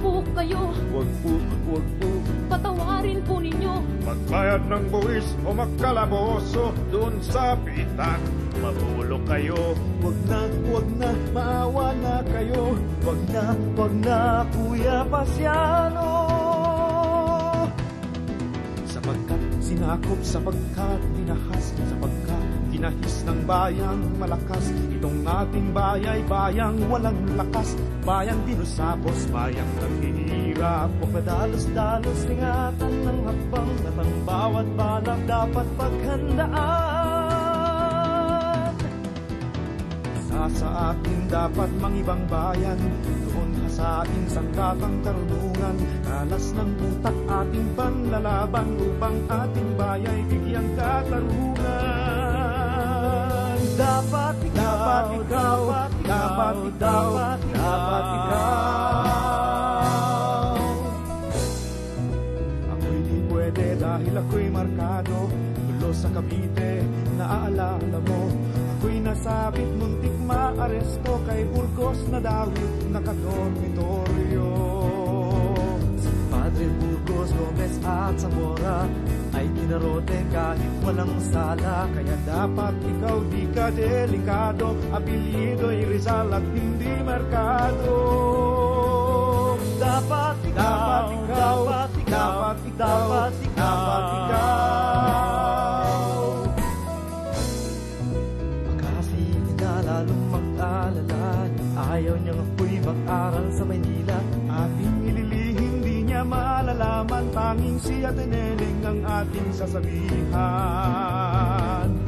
po kayo. Wag po. Patawarin po ninyo. Magbayad ng buwis o magkalaboso doon sa pitan. Matulog kayo. Wag na, maawa na kayo. Wag na, Kuya Pasiano. Sapagkat sinakop, sapagkat tinahas, sapagkat tinahis ng bayang malakas. Itong ating bayang walang lakas. Bayang dinusapos, bayang naghihirap. Huwag madalos-dalos, ingatan ng hakbang at ang bawat balak dapat paghandaan. Sa atin dapat mangibang bayan, doon hasain sangkapang karunungan. Kalas ng utak ating panlalaban upang ating bayay bigyang katarungan. Dapat ikaw. Ako'y di pwede dahil ako'y markado. Gulo sa Cavite, naaalala mo. Ako'y nasabit, muntik maaresto. Kay Burgos na dawit, nakadormitoryo. Si Padre Burgos, Gomez at Zamora ay kinarote kahit walang sala. Kaya dapat ikaw di ka delikado. Apelyido'y Rizal at hindi Mercado. Dapat ikaw. Kasi lalong mag-alala. Ayaw niyang ako'y mag-aral sa Maynila. Ating ililihim, di niya malalaman. Tanging si Ate Neneng ang ating sasabihan.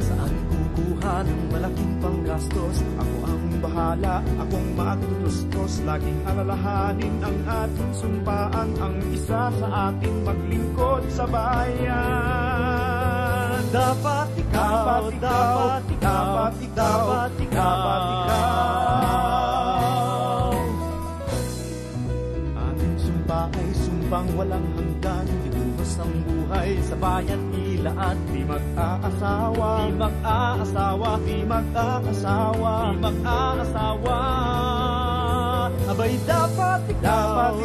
Saan kukuha ng malaking panggastos? Ako ang bahala, akong magtutustos. Laging alalahanin ang ating sumpaan. Ang isa sa ating maglingkod sa bayan. Dapat ikaw. Ating sumpa ay sumpang walang hanggan. Ibuhos ang buhay sa bayan ilaan. Di mag-aasawa. Abay dapat ikaw.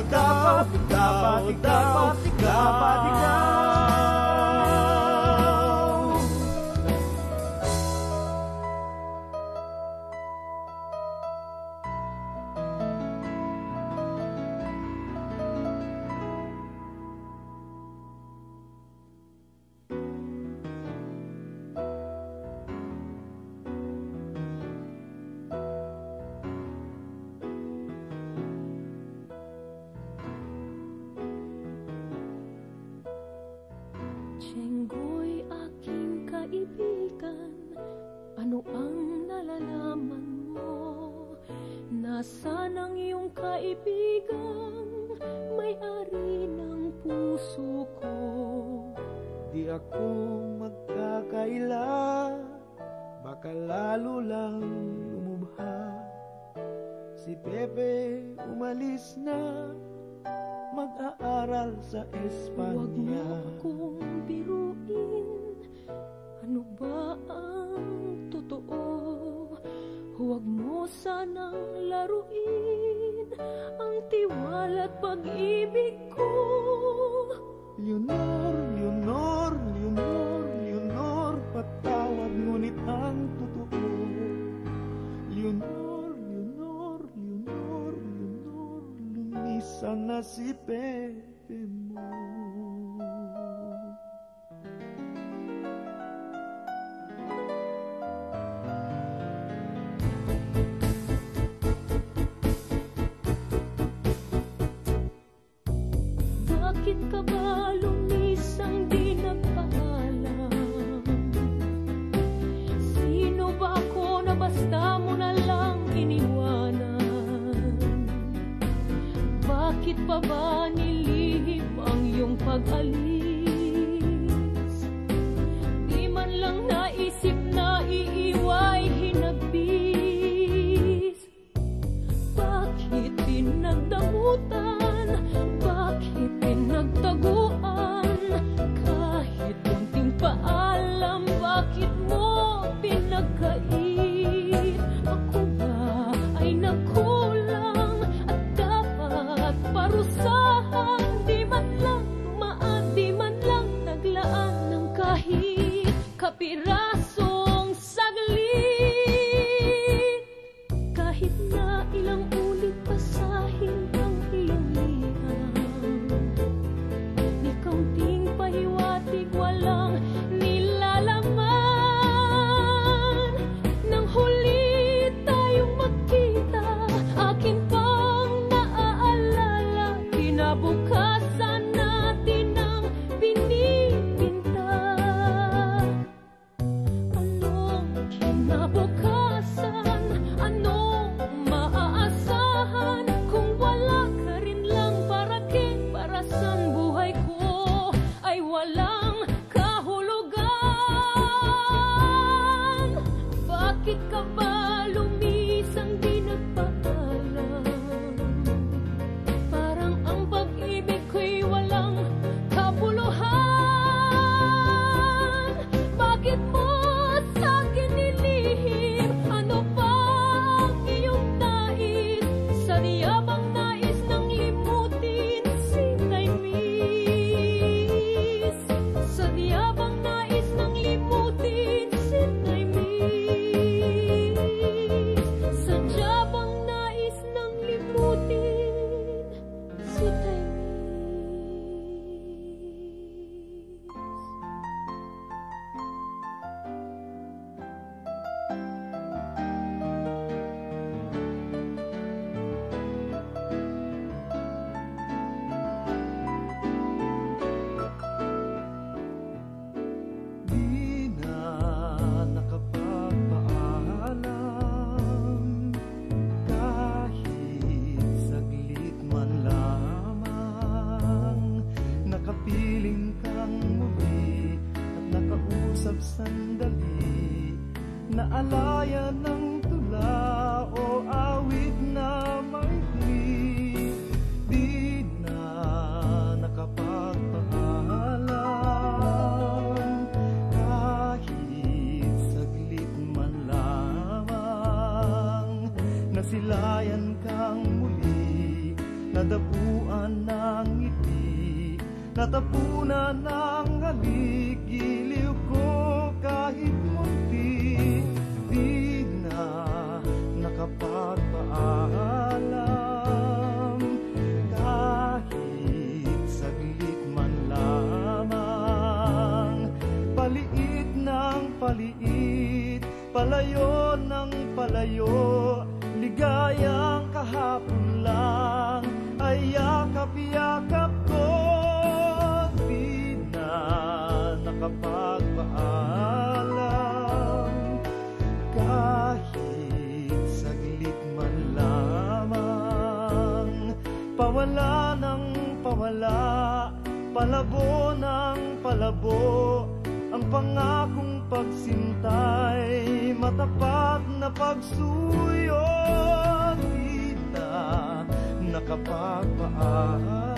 Tiyenggo'y aking kaibigan, ano ang nalalaman mo? Nasaan ang iyong kaibigan, may-ari ng puso ko? Di ako magkakaila, baka lalo lang lumubha. Si Pepe umalis na, mag-aaral sa Espanya. Huwag mo akong biruin, ano ba ang totoo? Huwag mo sanang laruin ang tiwala at pag-ibig ko. Leonor, patawad ngunit ang totoo. Leonor, lumisan na si Pepe mo. Bakit ka ba lumisang di nagpaalam? Sino ba ako na basta mo na lang iniwanan? Bakit pa ba nilihim ang iyong pag-alis? Di man lang naisip na iiway hinagpis. Bakit pinagdamutan? Bakit pinagtaguan? Kahit konting paalam, bakit mo pinagkait? Ako ba ay nagkulang at dapat parusa? Bakit ka ba lumisang di nagpaalam? Parang ang pag-ibig ko'y walang kabuluhan. Bakit mo sa'kin nilihim? Ano ba ang iyong nais? Sadya bang nais nang limutin si Taymis? Sadya bang nais nang limutin si Taymis? Sadya bang nais nang limutin si Taymis? Di na nakapagpaalam, kahit saglit man lamang. Nakapiling kang muli at nakausap sandali. Naalaya ng tula o awit na maikli. Di na nakapagpaalam, kahit saglit man lamang. Nasilayan kang muli, nadapuan ng ngiti, natapunan ng halik, giliw ko kahit munti. Di na nakapagpaalam, kahit saglit man lamang. Paliit ng paliit, palayo ng palayo, ligayang kahapon lang ay yakap-yakap ko. Di na nakapagpaalam, kahit saglit man lamang. Pawala ng pawala, palabo ng palabo, ang pangakong pagsintay, matapat na pagsuyo. Di na nakapagpaalam,